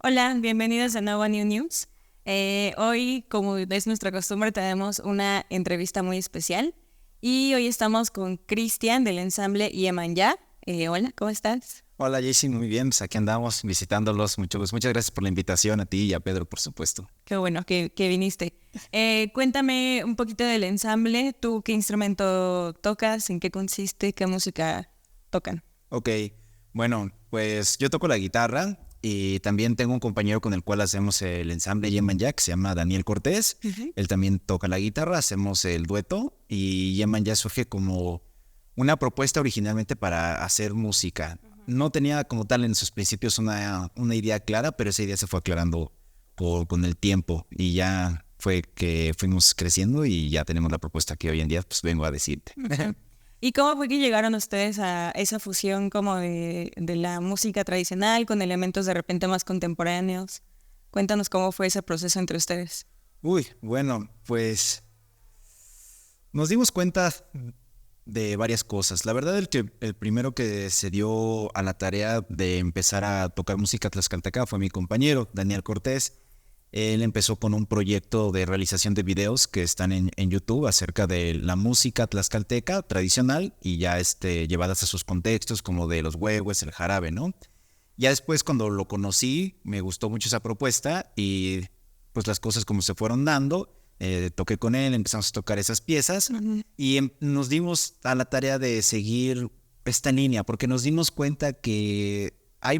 Hola, bienvenidos de nuevo a New News. Hoy, como es nuestra costumbre, tenemos una entrevista muy especial y hoy estamos con Cristian del ensamble Yemanyá. Hola, ¿cómo estás? Hola Jessy, muy bien, pues aquí andamos visitándolos. Muchas gracias por la invitación a ti y a Pedro, por supuesto. Qué bueno que viniste. Cuéntame un poquito del ensamble. ¿Tú qué instrumento tocas? ¿En qué consiste? ¿Qué música tocan? Ok, bueno, pues yo toco la guitarra y también tengo un compañero con el cual hacemos el ensamble Yeman Jack, se llama Daniel Cortés. Ujú. Él también toca la guitarra, hacemos el dueto y Yeman Jack surge como una propuesta originalmente para hacer música. No tenía como tal en sus principios una idea clara, pero esa idea se fue aclarando con el tiempo y ya fue que fuimos creciendo y ya tenemos la propuesta que hoy en día pues vengo a decirte. Ujú. ¿Y cómo fue que llegaron ustedes a esa fusión como de la música tradicional con elementos de repente más contemporáneos? Cuéntanos cómo fue ese proceso entre ustedes. Uy, bueno, pues nos dimos cuenta de varias cosas. La verdad, el primero que se dio a la tarea de empezar a tocar música tlaxcalteca fue mi compañero, Daniel Cortés. Él empezó con un proyecto de realización de videos que están en YouTube acerca de la música tlaxcalteca tradicional y ya llevadas a sus contextos como de los huehues, el jarabe, ¿no? Ya después cuando lo conocí me gustó mucho esa propuesta y pues las cosas como se fueron dando, toqué con él, empezamos a tocar esas piezas Ujú. y nos dimos a la tarea de seguir esta línea porque nos dimos cuenta que hay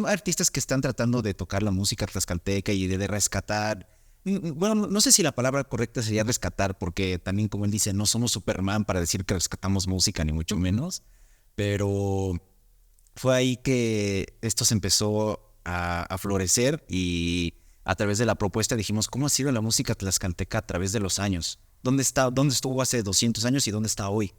artistas que están tratando de tocar la música tlaxcalteca y de rescatar. Bueno, no sé si la palabra correcta sería rescatar, porque también, como él dice, no somos Superman para decir que rescatamos música, ni mucho menos. Pero fue ahí que esto se empezó a florecer y a través de la propuesta dijimos, ¿cómo ha sido la música tlaxcalteca a través de los años? ¿Dónde estuvo hace 200 años y dónde está hoy?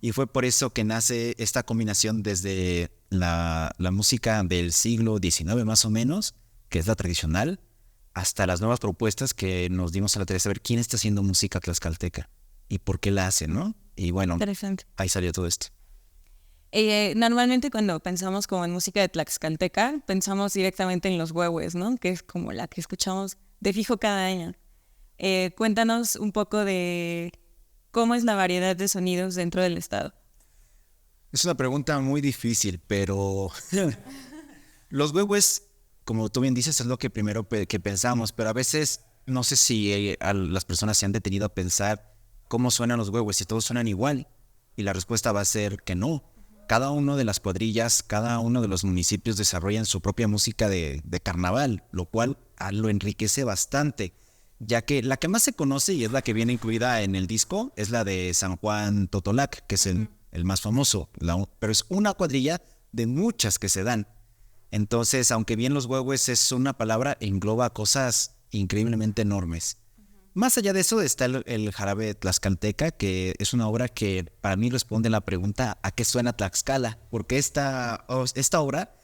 Y fue por eso que nace esta combinación desde la música del siglo XIX más o menos, que es la tradicional, hasta las nuevas propuestas que nos dimos a la tarea de saber quién está haciendo música tlaxcalteca y por qué la hace, ¿no? Y bueno, Interesante. ahí salió todo esto. Normalmente cuando pensamos como en música de Tlaxcalteca, pensamos directamente en los huehues, ¿no? Que es como la que escuchamos de fijo cada año. Cuéntanos un poco de cómo es la variedad de sonidos dentro del estado. Es una pregunta muy difícil, pero los huevos, como tú bien dices, es lo que primero que pensamos, pero a veces no sé si las personas se han detenido a pensar cómo suenan los huevos, si todos suenan igual. Y la respuesta va a ser que no. Cada uno de las cuadrillas, cada uno de los municipios desarrollan su propia música de carnaval, lo cual lo enriquece bastante, ya que la que más se conoce y es la que viene incluida en el disco es la de San Juan Totolac, que es el más famoso, pero es una cuadrilla de muchas que se dan. Entonces, aunque bien los huehues es una palabra, engloba cosas increíblemente enormes. Más allá de eso está el jarabe tlaxcalteca, que es una obra que para mí responde la pregunta ¿a qué suena Tlaxcala? Porque esta obra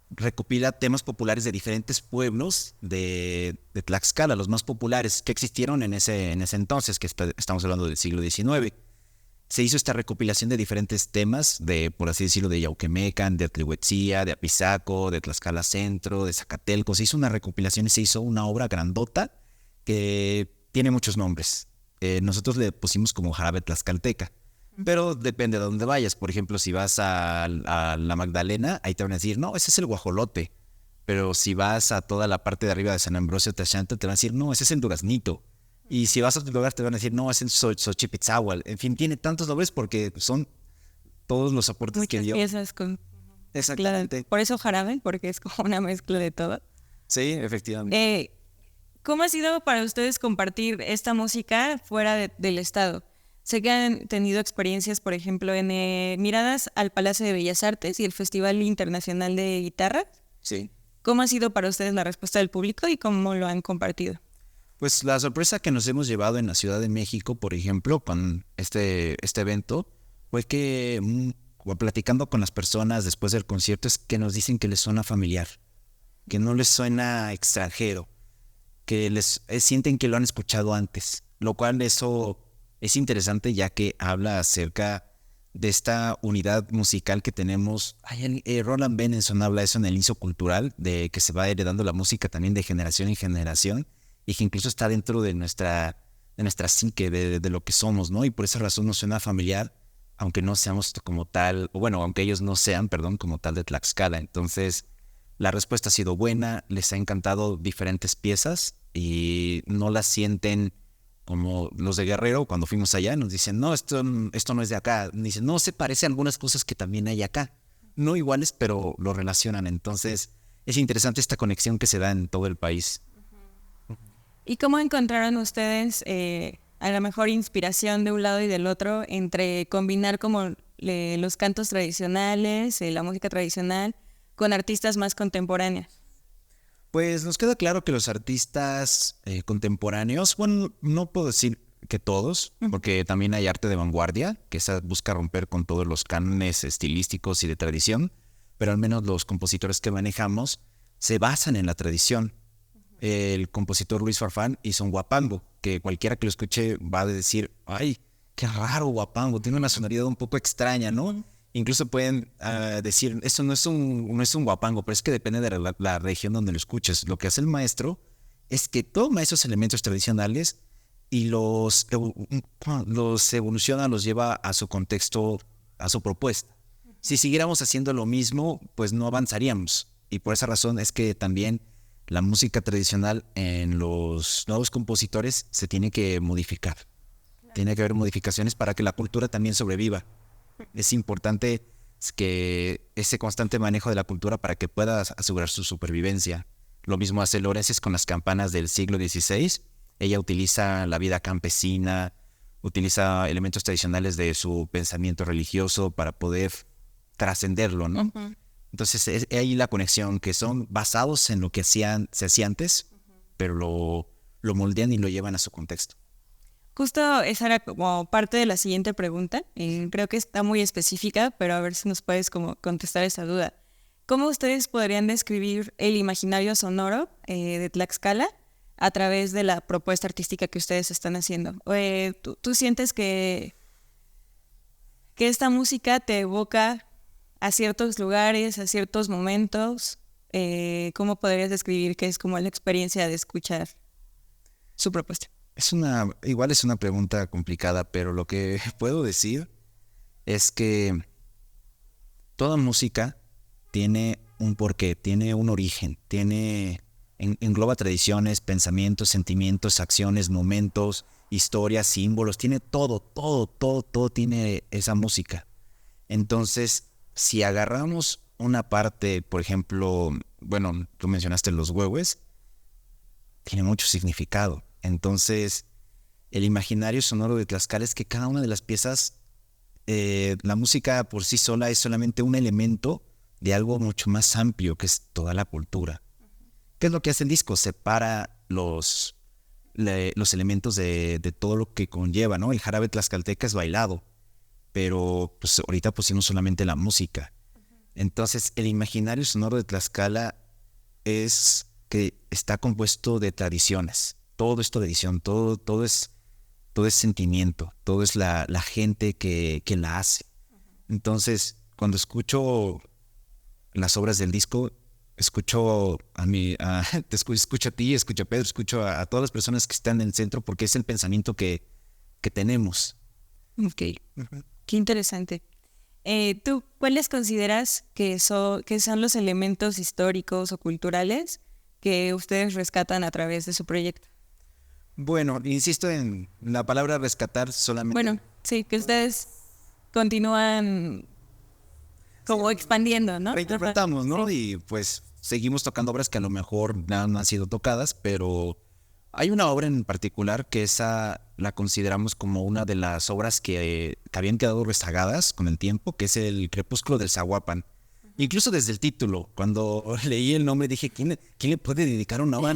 recopila temas populares de diferentes pueblos de Tlaxcala, los más populares que existieron en ese entonces, que estamos hablando del siglo XIX. Se hizo esta recopilación de diferentes temas, por así decirlo, de Yauquemecan, de Atlihuetzía, de Apizaco, de Tlaxcala Centro, de Zacatelco. Se hizo una recopilación y se hizo una obra grandota que tiene muchos nombres. Nosotros le pusimos como jarabe tlaxcalteca, pero depende de dónde vayas. Por ejemplo, si vas a la Magdalena, ahí te van a decir, no, ese es el guajolote. Pero si vas a toda la parte de arriba de San Ambrosio Texantla, te van a decir, no, ese es el duraznito. Y si vas a otro lugar, te van a decir, no, ese es el Xochipitzahual. En fin, tiene tantos nombres porque son todos los aportes que Muchas dio. piezas con mezcla. Exactamente. Por eso jarabe, porque es como una mezcla de todo. Sí, efectivamente. Eh, ¿Cómo ha sido para ustedes compartir esta música fuera del estado? Sé que han tenido experiencias, por ejemplo, en miradas al Palacio de Bellas Artes y el Festival Internacional de Guitarra. Sí. ¿Cómo ha sido para ustedes la respuesta del público y cómo lo han compartido? Pues la sorpresa que nos hemos llevado en la Ciudad de México, por ejemplo, con este evento, fue que platicando con las personas después del concierto es que nos dicen que les suena familiar, que no les suena extranjero, que sienten que lo han escuchado antes, lo cual eso es interesante ya que habla acerca de esta unidad musical que tenemos. Roland Benenson habla eso en el Inicio Cultural, de que se va heredando la música también de generación en generación y que incluso está dentro de nuestra psique, de lo que somos, ¿no? Y por esa razón nos suena familiar, aunque no seamos como tal, o bueno, aunque ellos no sean, perdón, como tal de Tlaxcala. Entonces, la respuesta ha sido buena, les ha encantado diferentes piezas y no las sienten como los de Guerrero. Cuando fuimos allá nos dicen, no, esto no es de acá. Dicen, no, se parece a algunas cosas que también hay acá. No iguales, pero lo relacionan. Entonces, es interesante esta conexión que se da en todo el país. ¿Y cómo encontraron ustedes a la mejor inspiración de un lado y del otro entre combinar como los cantos tradicionales, la música tradicional, con artistas más contemporáneos? Pues nos queda claro que los artistas contemporáneos, bueno, no puedo decir que todos, porque también hay arte de vanguardia, que esa busca romper con todos los cánones estilísticos y de tradición, pero al menos los compositores que manejamos se basan en la tradición. El compositor Luis Farfán hizo un guapango, que cualquiera que lo escuche va a decir, ay, qué raro guapango, tiene una sonoridad un poco extraña, ¿no? Incluso pueden decir, esto no es un guapango, pero es que depende de la región donde lo escuches. Lo que hace el maestro es que toma esos elementos tradicionales y los evoluciona, los lleva a su contexto, a su propuesta. Si siguiéramos haciendo lo mismo, pues no avanzaríamos. Y por esa razón es que también la música tradicional en los nuevos compositores se tiene que modificar. Tiene que haber modificaciones para que la cultura también sobreviva. Es importante que ese constante manejo de la cultura para que pueda asegurar su supervivencia. Lo mismo hace Lorences con las campanas del siglo XVI. Ella utiliza la vida campesina, utiliza elementos tradicionales de su pensamiento religioso para poder trascenderlo, ¿no? Entonces es ahí la conexión, que son basados en lo que se hacía antes, pero lo moldean y lo llevan a su contexto. Justo esa era como parte de la siguiente pregunta. Creo que está muy específica, pero a ver si nos puedes como contestar esa duda. ¿Cómo ustedes podrían describir el imaginario sonoro de Tlaxcala a través de la propuesta artística que ustedes están haciendo? ¿Tú sientes que esta música te evoca a ciertos lugares, a ciertos momentos? ¿Cómo podrías describir qué es como la experiencia de escuchar su propuesta? Igual es una pregunta complicada, pero lo que puedo decir es que toda música tiene un porqué, tiene un origen, engloba tradiciones, pensamientos, sentimientos, acciones, momentos, historias, símbolos, tiene todo tiene esa música. Entonces, si agarramos una parte, por ejemplo, bueno, tú mencionaste los huehues, tiene mucho significado. Entonces, el imaginario sonoro de Tlaxcala es que cada una de las piezas, la música por sí sola es solamente un elemento de algo mucho más amplio, que es toda la cultura. ¿Qué es lo que hace el disco? Separa los elementos de todo lo que conlleva, ¿no? El jarabe tlaxcalteca es bailado, pero pues ahorita pusimos solamente la música. Entonces, el imaginario sonoro de Tlaxcala es que está compuesto de tradiciones. Todo es tradición, todo es sentimiento, todo es la gente que la hace. Entonces, cuando escucho las obras del disco, escucho escucho a ti, escucho a Pedro, escucho a todas las personas que están en el centro, porque es el pensamiento que tenemos. Ok, qué interesante. ¿Tú cuáles consideras que son los elementos históricos o culturales que ustedes rescatan a través de su proyecto? Bueno, insisto en la palabra rescatar solamente. Bueno, sí, que ustedes continúan como expandiendo, ¿no? Reinterpretamos, ¿no? Sí. Y pues seguimos tocando obras que a lo mejor no han sido tocadas, pero hay una obra en particular que esa la consideramos como una de las obras que habían quedado rezagadas con el tiempo, que es el Crepúsculo del Zahuapan. Incluso desde el título, cuando leí el nombre dije, ¿quién le puede dedicar una obra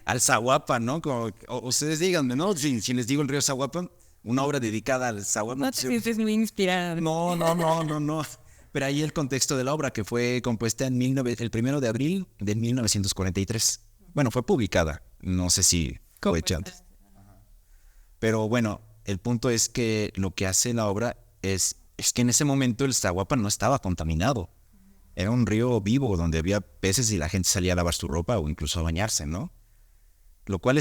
al Zahuapan, no? Como, ustedes díganme, ¿no? Si les digo el río Zahuapan, una obra dedicada al Zahuapan. No te sientes muy inspirado. No. Pero ahí el contexto de la obra, que fue compuesta el 1 de abril de 1943. Bueno, fue publicada, no sé si fue hecha antes. Pero bueno, el punto es que lo que hace la obra es es que en ese momento el Zaguapan no estaba contaminado. Era un río vivo donde había peces y la gente salía a lavar su ropa o incluso a bañarse, ¿no? Lo cual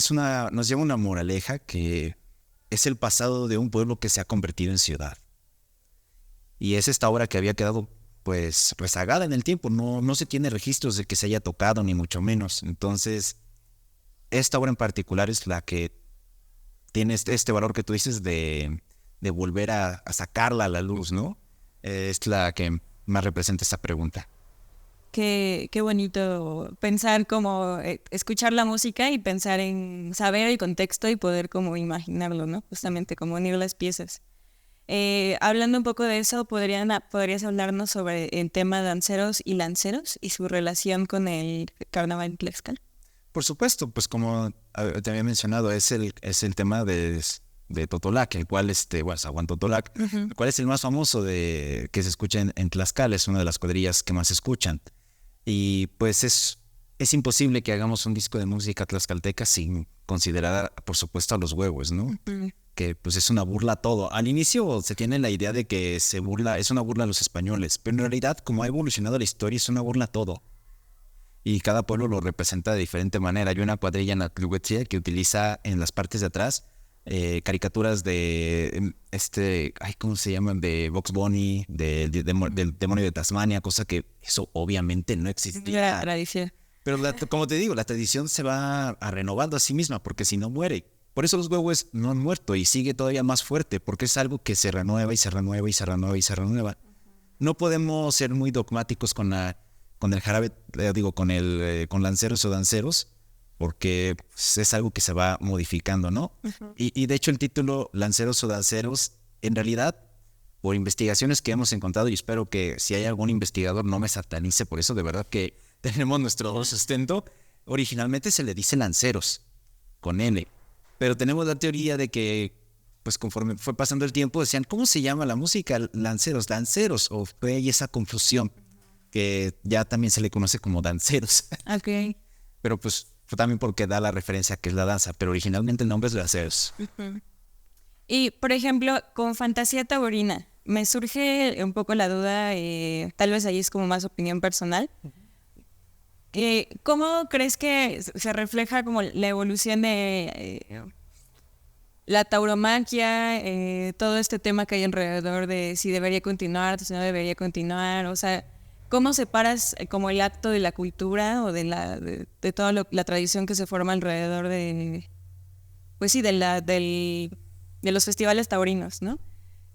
nos lleva a una moraleja que es el pasado de un pueblo que se ha convertido en ciudad. Y es esta obra que había quedado pues rezagada en el tiempo. No se tiene registros de que se haya tocado, ni mucho menos. Entonces, esta obra en particular es la que tiene este valor que tú dices de volver a sacarla a la luz, ¿no? Es la que más representa esta pregunta. Qué bonito pensar como escuchar la música y pensar en saber el contexto y poder como imaginarlo, ¿no? Justamente como unir las piezas. Hablando un poco de eso, ¿podrías hablarnos sobre el tema danceros y lanceros y su relación con el carnaval Tlaxcala? Por supuesto, pues como te había mencionado, es el tema de Totolac, el cual, Zaguán Totolac, el cual es el más famoso que se escucha en Tlaxcala, es una de las cuadrillas que más se escuchan. Y pues es imposible que hagamos un disco de música tlaxcalteca sin considerar, por supuesto, a los huevos, ¿no? Que pues es una burla a todo. Al inicio se tiene la idea de que es una burla a los españoles, pero en realidad, como ha evolucionado la historia, es una burla a todo. Y cada pueblo lo representa de diferente manera. Hay una cuadrilla en Atlihuetzil que utiliza en las partes de atrás caricaturas de ¿cómo se llaman? De Bugs Bunny, del demonio de Tasmania, cosa que eso obviamente no existía. La tradición. Pero como te digo, la tradición se va renovando a sí misma, porque si no muere. Por eso los huevos no han muerto y sigue todavía más fuerte, porque es algo que se renueva y se renueva y se renueva y se renueva. No podemos ser muy dogmáticos con el jarabe, con lanceros o danceros, porque pues, es algo que se va modificando, ¿no? Y de hecho el título Lanceros o Danceros, en realidad, por investigaciones que hemos encontrado, y espero que si hay algún investigador no me satanice por eso, de verdad que tenemos nuestro sustento, originalmente se le dice lanceros, con N, pero tenemos la teoría de que, pues conforme fue pasando el tiempo, decían, ¿cómo se llama la música? Lanceros, o fue esa confusión, que ya también se le conoce como danceros. Ok. Pero pues fue también porque da la referencia que es la danza, pero originalmente el nombre es lanceros. Y, por ejemplo, con Fantasía Taurina, me surge un poco la duda, tal vez ahí es como más opinión personal. ¿Cómo crees que se refleja como la evolución de la tauromaquia, todo este tema que hay alrededor de si debería continuar, si no debería continuar? O sea, ¿cómo separas como el acto de la cultura o de toda la tradición que se forma alrededor de, pues sí, de los festivales taurinos, ¿no?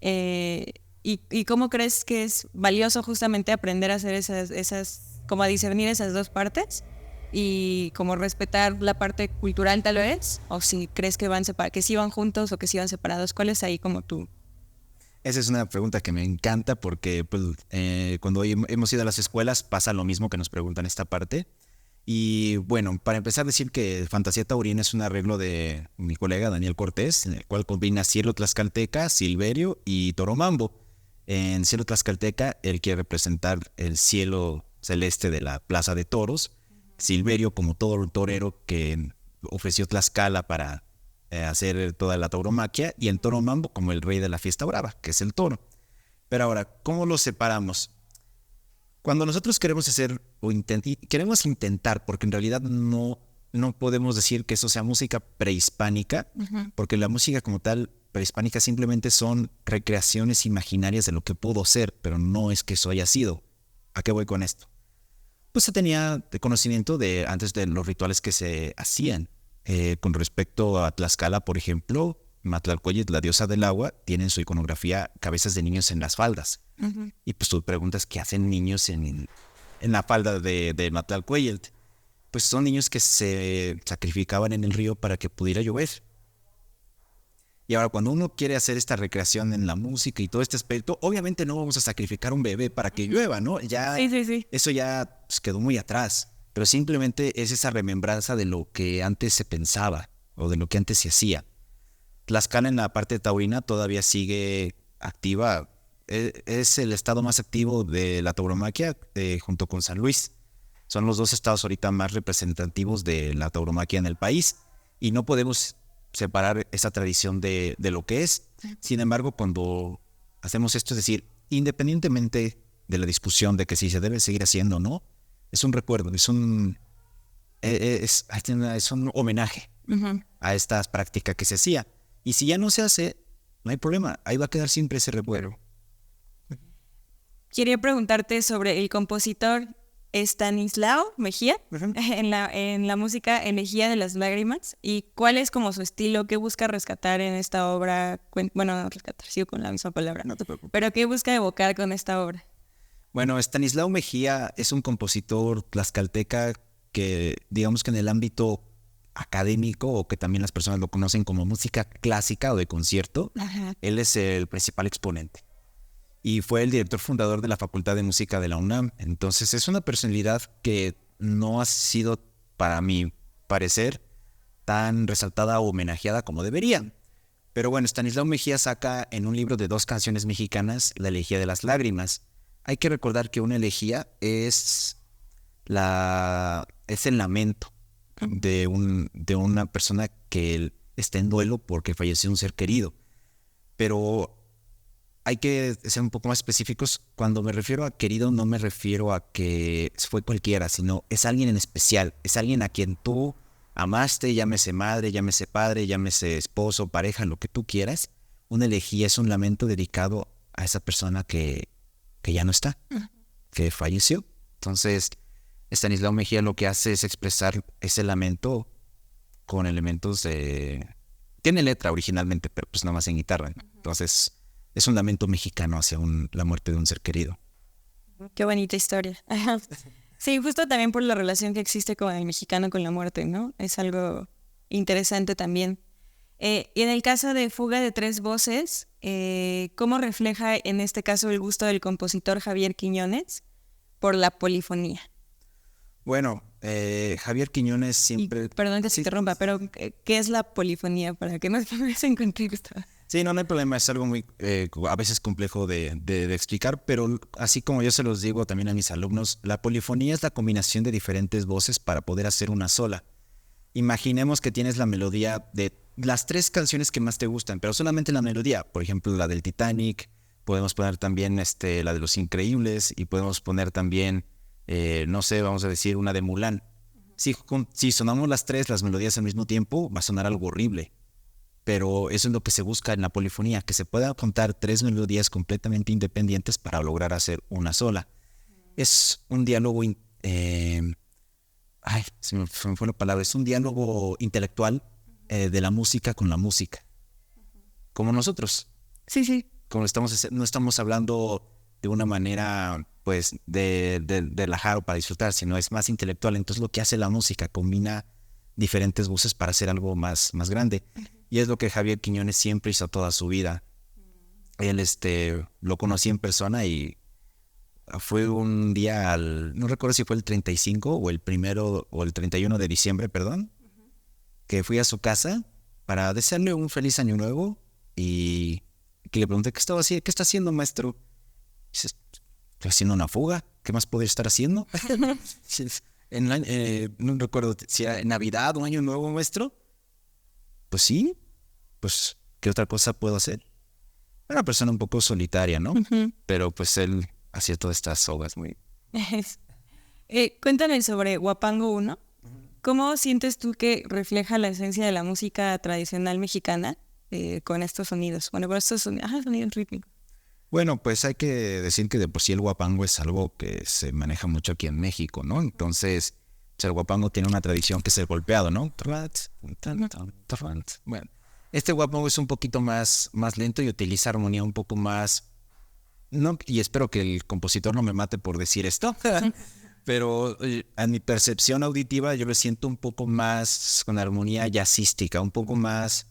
¿Y cómo crees que es valioso justamente aprender a hacer esas como a discernir esas dos partes y como respetar la parte cultural tal vez? O si crees que que sí van juntos o que sí van separados. ¿Cuál es ahí como tú? Esa es una pregunta que me encanta porque pues, cuando hemos ido a las escuelas pasa lo mismo que nos preguntan esta parte. Y bueno, para empezar decir que Fantasía Taurina es un arreglo de mi colega Daniel Cortés, en el cual combina cielo tlaxcalteca, silverio y toromambo. En cielo tlaxcalteca él quiere representar el cielo celeste de la Plaza de Toros, silverio como todo el torero que ofreció Tlaxcala para hacer toda la tauromaquia, y el toromambo como el rey de la fiesta brava, que es el toro. Pero ahora, ¿cómo los separamos? Cuando nosotros queremos hacer queremos intentar, porque en realidad no podemos decir que eso sea música prehispánica, porque la música como tal prehispánica simplemente son recreaciones imaginarias de lo que pudo ser, pero no es que eso haya sido. ¿A qué voy con esto? Pues se tenía de conocimiento de antes de los rituales que se hacían. Con respecto a Tlaxcala, por ejemplo, Matlalcueyetl, la diosa del agua, tiene en su iconografía cabezas de niños en las faldas. Y pues tú preguntas, ¿qué hacen niños en la falda de Matlalcueyetl? Pues son niños que se sacrificaban en el río para que pudiera llover. Y ahora cuando uno quiere hacer esta recreación en la música y todo este aspecto, obviamente no vamos a sacrificar un bebé para que llueva, ¿no? Ya, Sí. eso ya pues, quedó muy atrás. Pero simplemente es esa remembranza de lo que antes se pensaba o de lo que antes se hacía. Tlaxcala en la parte taurina todavía sigue activa. Es el estado más activo de la tauromaquia junto con San Luis. Son los dos estados ahorita más representativos de la tauromaquia en el país. Y no podemos separar esa tradición de lo que es. Sin embargo, cuando hacemos esto, es decir, independientemente de la discusión de que si se debe seguir haciendo o no, es un recuerdo, es un homenaje a esta práctica que se hacía. Y si ya no se hace, no hay problema, ahí va a quedar siempre ese recuerdo. Quería preguntarte sobre el compositor Estanislao Mejía en la música Elegía de las Lágrimas, y cuál es como su estilo, qué busca rescatar en esta obra. Bueno, no rescatar, sigo con la misma palabra, No te preocupes. pero qué busca evocar con esta obra. Bueno, Estanislao Mejía es un compositor tlaxcalteca que, digamos que en el ámbito académico, o que también las personas lo conocen como música clásica o de concierto, él es el principal exponente. Y fue el director fundador de la Facultad de Música de la UNAM. Entonces es una personalidad que no ha sido, para mi parecer, tan resaltada o homenajeada como debería. Pero bueno, Estanislao Mejía saca en un libro de 2 canciones mexicanas la Elegía de las Lágrimas. Hay que recordar que una elegía es el lamento de una persona que está en duelo porque falleció un ser querido. Pero hay que ser un poco más específicos. Cuando me refiero a querido, no me refiero a que fue cualquiera, sino es alguien en especial. Es alguien a quien tú amaste, llámese madre, llámese padre, llámese esposo, pareja, lo que tú quieras. Una elegía es un lamento dedicado a esa persona que ya no está, que falleció. Entonces, Estanislao Mejía lo que hace es expresar ese lamento con elementos de... Tiene letra originalmente, pero pues nada más en guitarra. Entonces, es un lamento mexicano hacia la muerte de un ser querido. Qué bonita historia. Sí, justo también por la relación que existe con el mexicano con la muerte, ¿no? Es algo interesante también. Y en el caso de Fuga de 3 voces, ¿cómo refleja en este caso el gusto del compositor Javier Quiñones por la polifonía? Bueno, Javier Quiñones siempre... Perdón que se interrumpa, pero ¿qué es la polifonía? Para que nos pongas en contexto. Sí, no hay problema, es algo muy, a veces complejo de explicar, pero así como yo se los digo también a mis alumnos, la polifonía es la combinación de diferentes voces para poder hacer una sola. Imaginemos que tienes la melodía de las 3 canciones que más te gustan, pero solamente la melodía. Por ejemplo, la del Titanic, podemos poner también la de Los Increíbles, y podemos poner también, no sé, vamos a decir una de Mulan. Si sonamos las 3, las melodías al mismo tiempo, va a sonar algo horrible. Pero eso es lo que se busca en la polifonía, que se pueda contar 3 melodías completamente independientes para lograr hacer una sola. Es un diálogo, se me fue la palabra, es un diálogo intelectual de la música con la música. Como nosotros. Sí. Como no estamos hablando de una manera, pues, de relajar o para disfrutar, sino es más intelectual. Entonces lo que hace la música, combina diferentes voces para hacer algo más grande. Y es lo que Javier Quiñones siempre hizo toda su vida. Él lo conocí en persona y fue un día no recuerdo si fue el 35 o el 1 o el 31 de diciembre, perdón, que fui a su casa para desearle un feliz año nuevo y que le pregunté qué está haciendo, maestro. Dice, estoy haciendo una fuga, ¿qué más podría estar haciendo? No recuerdo si era en Navidad o Año Nuevo, maestro. Pues sí, pues, ¿qué otra cosa puedo hacer? Era una persona un poco solitaria, ¿no? Pero pues él hacía todas estas sogas muy... Cuéntame sobre Huapango 1. ¿Cómo sientes tú que refleja la esencia de la música tradicional mexicana con estos sonidos? Bueno, con estos sonidos rítmicos. Bueno, pues hay que decir que de por sí el huapango es algo que se maneja mucho aquí en México, ¿no? Entonces, el huapango tiene una tradición que es el golpeado, ¿no? Bueno, este huapango es un poquito más lento y utiliza armonía un poco más... No, y espero que el compositor no me mate por decir esto, pero a mi percepción auditiva yo lo siento un poco más con armonía jazzística, un poco más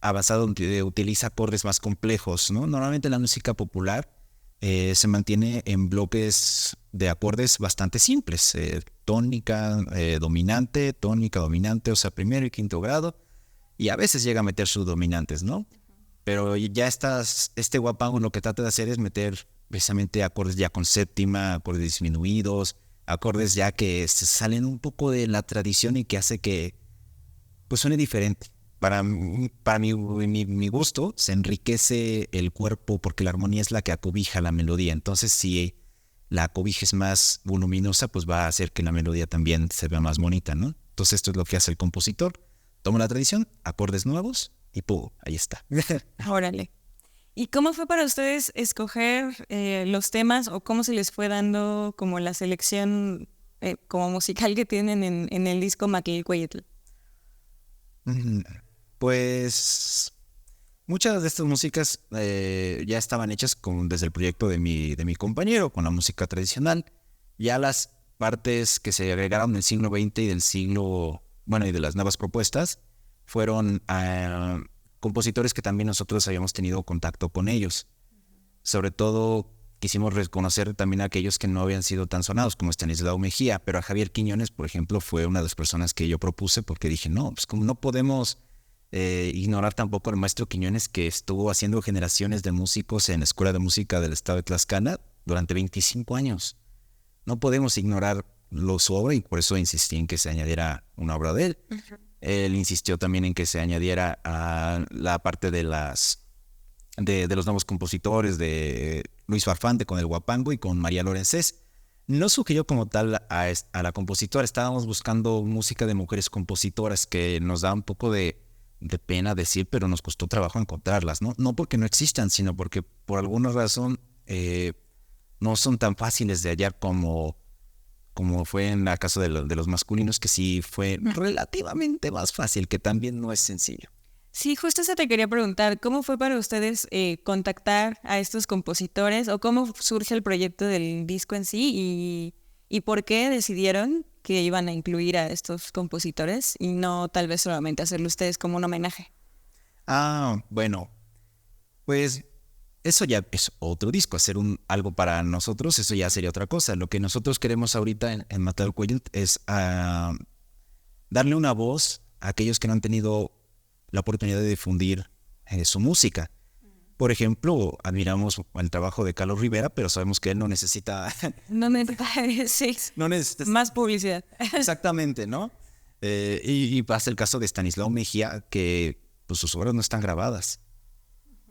avanzado, donde utiliza acordes más complejos, ¿no? Normalmente la música popular se mantiene en bloques de acordes bastante simples, tónica, dominante, o sea, primero y quinto grado, y a veces llega a meter subdominantes, ¿no? Pero ya este huapango lo que trata de hacer es meter precisamente acordes ya con séptima, acordes disminuidos, acordes ya que se salen un poco de la tradición y que hace que pues suene diferente. para mi gusto, se enriquece el cuerpo porque la armonía es la que acobija la melodía. Entonces, si la cobija es más voluminosa, pues va a hacer que la melodía también se vea más bonita, ¿no? Entonces, esto es lo que hace el compositor. Toma la tradición, acordes nuevos y ¡pum! Ahí está. Órale. ¿Y cómo fue para ustedes escoger los temas o cómo se les fue dando como la selección como musical que tienen en el disco Maquilcueyetl? Pues muchas de estas músicas ya estaban hechas desde el proyecto de mi compañero, con la música tradicional. Ya las partes que se agregaron del siglo XX y del siglo, bueno, y de las nuevas propuestas, fueron compositores que también nosotros habíamos tenido contacto con ellos. Sobre todo quisimos reconocer también a aquellos que no habían sido tan sonados, como Estanislao Mejía, pero a Javier Quiñones, por ejemplo, fue una de las personas que yo propuse porque dije, no, pues como no podemos ignorar tampoco al maestro Quiñones, que estuvo haciendo generaciones de músicos en la Escuela de Música del Estado de Tlaxcala durante 25 años. No podemos ignorar su obra y por eso insistí en que se añadiera una obra de él. Él insistió también en que se añadiera a la parte de los nuevos compositores, de Luis Farfán con el Huapango y con María Lorenzés. No sugirió como tal a la compositora, estábamos buscando música de mujeres compositoras que nos da un poco de pena decir, pero nos costó trabajo encontrarlas, ¿no? No porque no existan, sino porque por alguna razón no son tan fáciles de hallar como fue en el caso de los masculinos, que sí fue relativamente más fácil, que también no es sencillo. Sí, justo eso te quería preguntar, ¿cómo fue para ustedes contactar a estos compositores o cómo surge el proyecto del disco en sí y por qué decidieron que iban a incluir a estos compositores y no tal vez solamente hacerlo ustedes como un homenaje? Bueno, pues eso ya es otro disco, hacer algo para nosotros, eso ya sería otra cosa. Lo que nosotros queremos ahorita en Matalcueyot es darle una voz a aquellos que no han tenido la oportunidad de difundir su música. Por ejemplo, admiramos el trabajo de Carlos Rivera, pero sabemos que él no necesita... No necesita, sí, no necesita más publicidad. Exactamente, ¿no? Y pasa el caso de Estanislao Mejía, que pues, sus obras no están grabadas.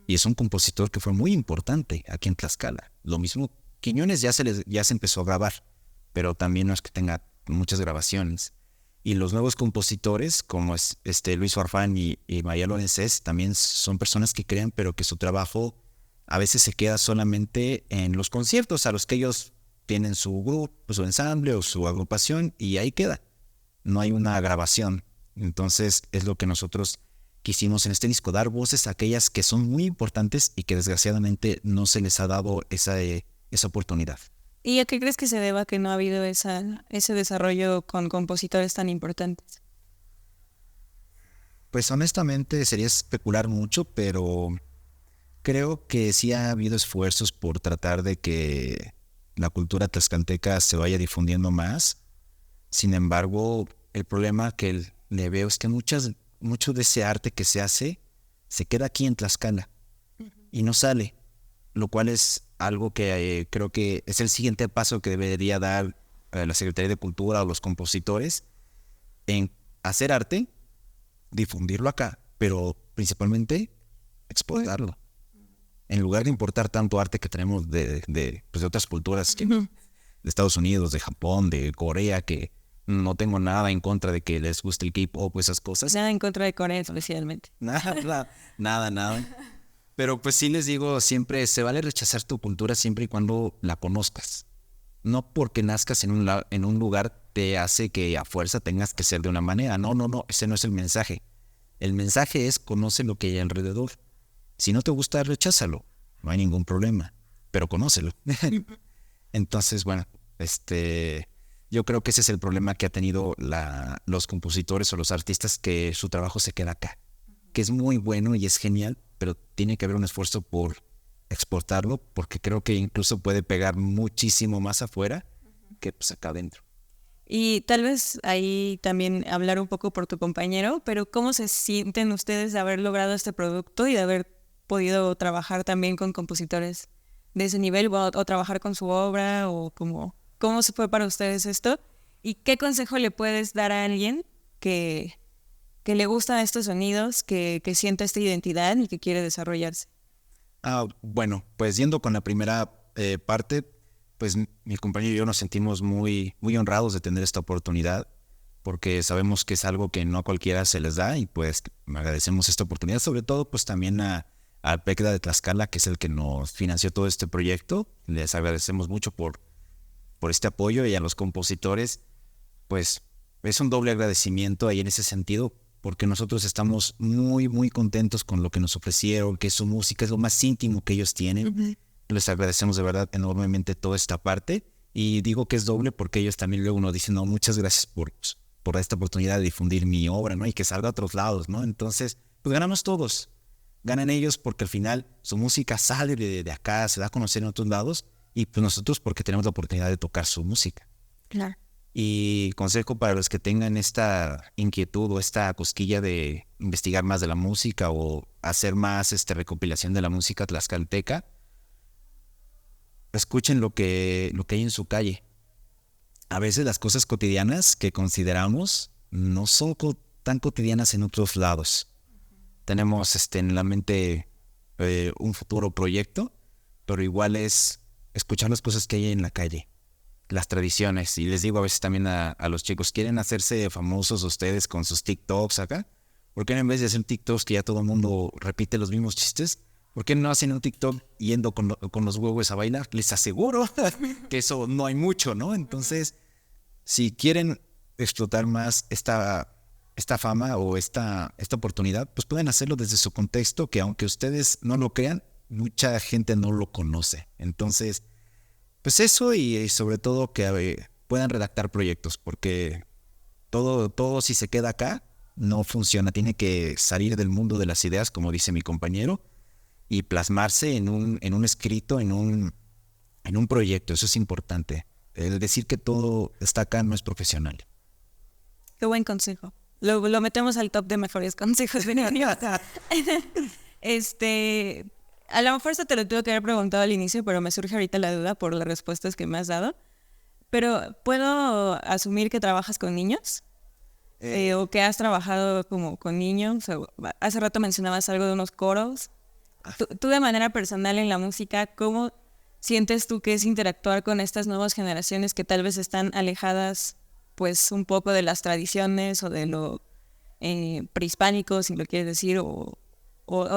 Y es un compositor que fue muy importante aquí en Tlaxcala. Lo mismo, Quiñones ya se empezó a grabar, pero también no es que tenga muchas grabaciones. Y los nuevos compositores, como es Luis Farfán y María Lorenzés, también son personas que crean, pero que su trabajo a veces se queda solamente en los conciertos a los que ellos tienen su grupo, su ensamble o su agrupación, y ahí queda. No hay una grabación. Entonces es lo que nosotros quisimos en este disco, dar voces a aquellas que son muy importantes y que desgraciadamente no se les ha dado esa oportunidad. ¿Y a qué crees que se deba que no ha habido ese desarrollo con compositores tan importantes? Pues honestamente sería especular mucho, pero creo que sí ha habido esfuerzos por tratar de que la cultura tlaxcalteca se vaya difundiendo más. Sin embargo, el problema que le veo es que mucho de ese arte que se hace se queda aquí en Tlaxcala y no sale, lo cual es algo que creo que es el siguiente paso que debería dar la Secretaría de Cultura o los compositores en hacer arte, difundirlo acá, pero principalmente exportarlo. En lugar de importar tanto arte que tenemos de otras culturas, de Estados Unidos, de Japón, de Corea, que no tengo nada en contra de que les guste el K-pop o esas cosas. Nada en contra de Corea especialmente. Nada. Pero pues sí les digo, siempre se vale rechazar tu cultura siempre y cuando la conozcas. No porque nazcas en un lugar te hace que a fuerza tengas que ser de una manera. No, ese no es el mensaje. El mensaje es conoce lo que hay alrededor. Si no te gusta, recházalo. No hay ningún problema, pero conócelo. Entonces, bueno, yo creo que ese es el problema que ha tenido los compositores o los artistas, que su trabajo se queda acá, que es muy bueno y es genial, pero tiene que haber un esfuerzo por exportarlo, porque creo que incluso puede pegar muchísimo más afuera que pues acá adentro. Y tal vez ahí también hablar un poco por tu compañero, pero ¿cómo se sienten ustedes de haber logrado este producto y de haber podido trabajar también con compositores de ese nivel o trabajar con su obra o cómo se fue para ustedes esto? ¿Y qué consejo le puedes dar a alguien que que le gustan estos sonidos, que siente esta identidad y que quiere desarrollarse? Bueno, pues yendo con la primera parte, pues mi compañero y yo nos sentimos muy, muy honrados de tener esta oportunidad, porque sabemos que es algo que no a cualquiera se les da y pues agradecemos esta oportunidad, sobre todo pues también al PECDA de Tlaxcala, que es el que nos financió todo este proyecto. Les agradecemos mucho por este apoyo, y a los compositores, pues es un doble agradecimiento ahí en ese sentido, porque nosotros estamos muy, muy contentos con lo que nos ofrecieron, que su música es lo más íntimo que ellos tienen. Uh-huh. Les agradecemos de verdad enormemente toda esta parte, y digo que es doble porque ellos también luego nos dicen, no, muchas gracias por esta oportunidad de difundir mi obra, ¿no? Y que salga a otros lados, ¿no? Entonces, pues ganamos todos. Ganan ellos porque al final su música sale de acá, se da a conocer en otros lados, y pues nosotros porque tenemos la oportunidad de tocar su música. Claro. Y consejo para los que tengan esta inquietud o esta cosquilla de investigar más de la música o hacer más recopilación de la música tlaxcalteca, escuchen lo que hay en su calle. A veces las cosas cotidianas que consideramos no son tan cotidianas en otros lados. Tenemos en la mente un futuro proyecto, pero igual es escuchar las cosas que hay en la calle, las tradiciones. Y les digo a veces también a los chicos, ¿quieren hacerse famosos ustedes con sus TikToks acá? ¿Por qué en vez de hacer TikToks que ya todo el mundo repite los mismos chistes, por qué no hacen un TikTok yendo con los huevos a bailar? Les aseguro que eso no hay mucho, ¿no? Entonces, si quieren explotar más esta fama o esta oportunidad, pues pueden hacerlo desde su contexto, que aunque ustedes no lo crean, mucha gente no lo conoce. Entonces, pues eso, y sobre todo que puedan redactar proyectos, porque todo si se queda acá no funciona. Tiene que salir del mundo de las ideas, como dice mi compañero, y plasmarse en un escrito, en un proyecto. Eso es importante. El decir que todo está acá no es profesional. Qué buen consejo. Lo metemos al top de mejores consejos. A lo mejor esto te lo tuve que haber preguntado al inicio, pero me surge ahorita la duda por las respuestas que me has dado. Pero, ¿puedo asumir que trabajas con niños? ¿O que has trabajado como con niños? Hace rato mencionabas algo de unos coros. Tú de manera personal en la música, ¿cómo sientes tú que es interactuar con estas nuevas generaciones que tal vez están alejadas pues un poco de las tradiciones o de lo prehispánico, si lo quieres decir, o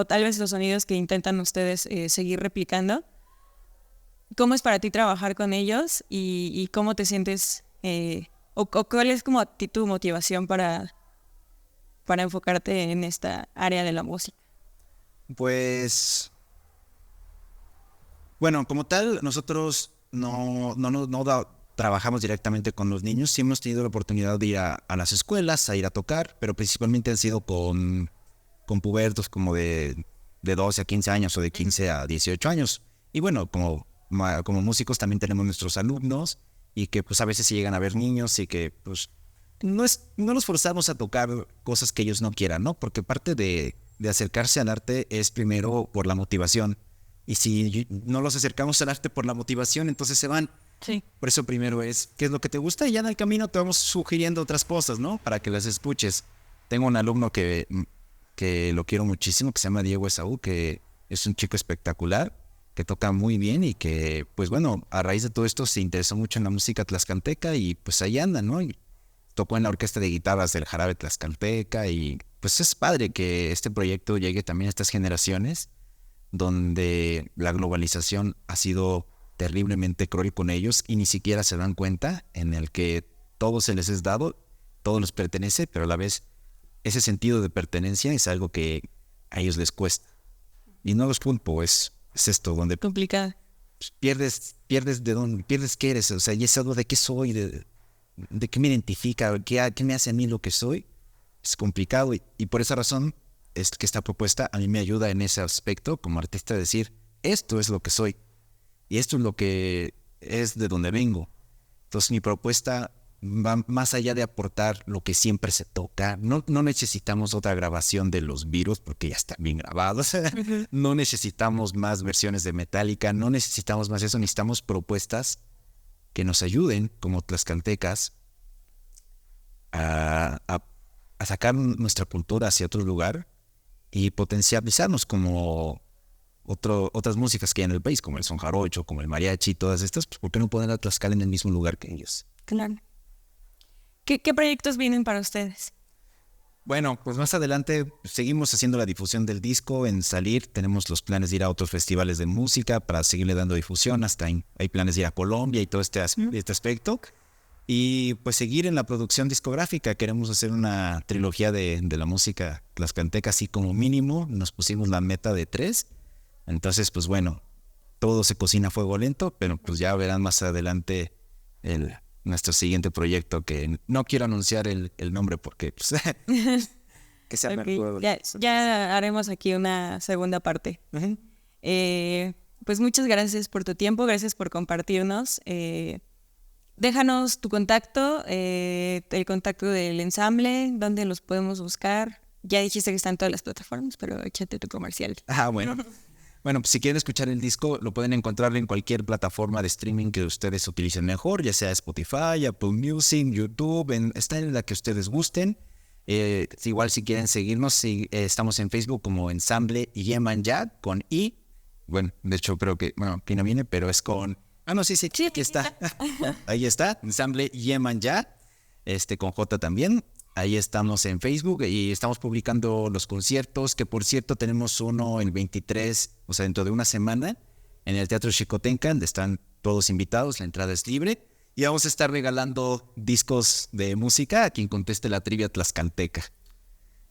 tal vez los sonidos que intentan ustedes seguir replicando? ¿Cómo es para ti trabajar con ellos y cómo te sientes, o cuál es como tu motivación para enfocarte en esta área de la música? Pues, bueno, como tal, nosotros no trabajamos directamente con los niños. Sí hemos tenido la oportunidad de ir a las escuelas, a ir a tocar, pero principalmente han sido con pubertos como de 12 a 15 años o de 15 a 18 años. Y bueno, como músicos también tenemos nuestros alumnos, y que pues a veces se llegan a ver niños y que pues no los forzamos a tocar cosas que ellos no quieran, ¿no? Porque parte de acercarse al arte es primero por la motivación. Y si no los acercamos al arte por la motivación, entonces se van. Sí. Por eso primero es, ¿qué es lo que te gusta? Y ya en el camino te vamos sugiriendo otras cosas, ¿no? Para que las escuches. Tengo un alumno que lo quiero muchísimo, que se llama Diego Esaú, que es un chico espectacular, que toca muy bien y que, pues bueno, a raíz de todo esto se interesó mucho en la música tlaxcalteca y pues ahí anda, ¿no? Y tocó en la orquesta de guitarras del Jarabe Tlaxcalteca, y pues es padre que este proyecto llegue también a estas generaciones donde la globalización ha sido terriblemente cruel con ellos y ni siquiera se dan cuenta, en el que todo se les es dado, todo les pertenece, pero a la vez ese sentido de pertenencia es algo que a ellos les cuesta. Y no los culpo, es esto, donde complicado. Pierdes de dónde, pierdes qué eres, o sea, y es algo de qué soy, de qué me identifica, qué me hace a mí lo que soy. Es complicado, y por esa razón es que esta propuesta a mí me ayuda en ese aspecto como artista, a decir, esto es lo que soy y esto es lo que es de donde vengo. Entonces mi propuesta va más allá de aportar lo que siempre se toca. No necesitamos otra grabación de los Beatles porque ya están bien grabados. No necesitamos más versiones de Metallica, no necesitamos más eso. Necesitamos propuestas que nos ayuden como tlaxcaltecas a sacar nuestra cultura hacia otro lugar y potencializarnos como otras músicas que hay en el país, como el son jarocho, como el mariachi, todas estas, pues ¿por qué no poner a Tlaxcala en el mismo lugar que ellos? Claro. ¿Qué proyectos vienen para ustedes? Bueno, pues más adelante seguimos haciendo la difusión del disco, en salir, tenemos los planes de ir a otros festivales de música para seguirle dando difusión, hasta hay planes de ir a Colombia y todo este aspecto. Y pues seguir en la producción discográfica, queremos hacer una trilogía de la música tlaxcalteca, así como mínimo, nos pusimos la meta de 3. Entonces, pues bueno, todo se cocina a fuego lento, pero pues ya verán más adelante nuestro siguiente proyecto, que no quiero anunciar el nombre porque pues, que sea Okay. Ya haremos aquí una segunda parte. Uh-huh. Pues muchas gracias por tu tiempo, gracias por compartirnos. Déjanos tu contacto, el contacto del ensamble, dónde los podemos buscar. Ya dijiste que están todas las plataformas, pero échate tu comercial. Bueno. Bueno, pues si quieren escuchar el disco, lo pueden encontrar en cualquier plataforma de streaming que ustedes utilicen mejor, ya sea Spotify, Apple Music, YouTube, está en la que ustedes gusten. Igual si quieren seguirnos, estamos en Facebook como Ensamble Yemanjá, con I. Bueno, de hecho creo que, aquí no viene, pero es con... no, sí, aquí está. Ahí está, Ensamble Yemanjá, con J también. Ahí estamos en Facebook y estamos publicando los conciertos, que por cierto tenemos uno el 23, o sea, dentro de una semana, en el Teatro Xicotenca, están todos invitados, la entrada es libre. Y vamos a estar regalando discos de música a quien conteste la trivia tlaxcalteca.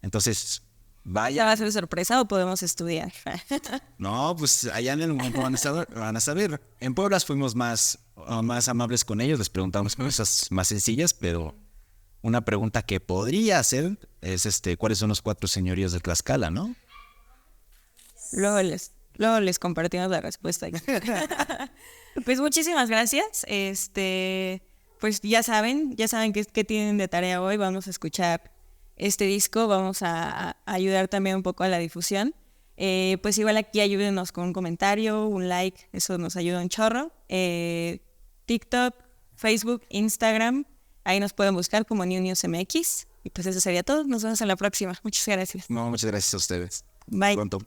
Entonces, vaya. ¿Ya va a ser sorpresa o podemos estudiar? No, pues allá en el momento van a saber. En Puebla fuimos más amables con ellos, les preguntamos cosas más sencillas, pero... Una pregunta que podría hacer es ¿cuáles son los 4 señoríos de Tlaxcala, no? Luego les compartimos la respuesta. Pues muchísimas gracias. Pues ya saben qué tienen de tarea hoy. Vamos a escuchar este disco, vamos a ayudar también un poco a la difusión. Pues igual aquí ayúdenos con un comentario, un like, eso nos ayuda un chorro. TikTok, Facebook, Instagram. Ahí nos pueden buscar como New News MX. Y pues eso sería todo. Nos vemos en la próxima. Muchas gracias. No, muchas gracias a ustedes. Bye. Pronto.